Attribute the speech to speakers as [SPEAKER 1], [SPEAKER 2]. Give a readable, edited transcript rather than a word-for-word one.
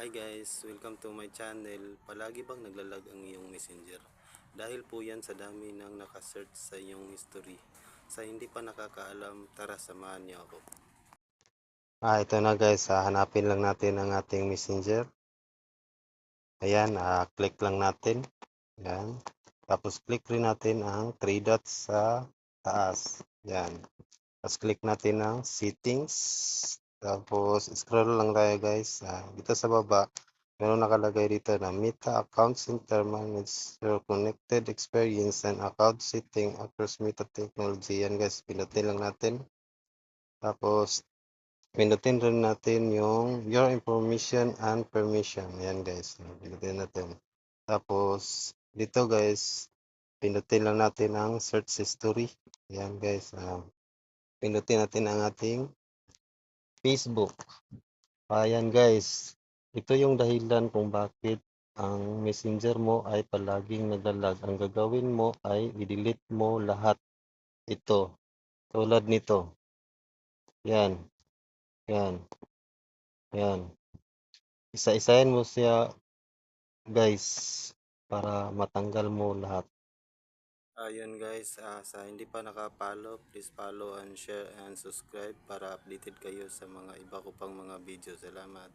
[SPEAKER 1] Hi guys, welcome to my channel. Palagi bang naglalag ang iyong messenger? Dahil po yan sa dami ng nakasearch sa iyong history. Sa hindi pa nakakaalam, tara samahan niyo ako. Ito na guys, hanapin lang natin ang ating messenger. Ayan, click lang natin. Ayan. Tapos click rin natin ang 3 dots sa taas. Ayan. Tapos click natin ang settings. Tapos scroll lang tayo guys. Dito sa baba, meron nakalagay dito na Meta Account Center manage your connected experience and account setting across Meta Technology. Yan guys, pinutin lang natin. Tapos pinutin rin natin yung your information and permission. Yan guys, pinutin natin. Tapos dito guys, pinutin lang natin ang search history. Yan guys, pinutin natin ang ating Facebook. Ayan guys, ito yung dahilan kung bakit ang messenger mo ay palaging naglalag. Ang gagawin mo ay i-delete mo lahat ito. Tulad nito. Yan, yan, yan. Isa-isahin mo siya guys para matanggal mo lahat. Ayun guys, sa hindi pa nakapollow, please follow and share and subscribe para updated kayo sa mga iba ko pang mga video. Salamat.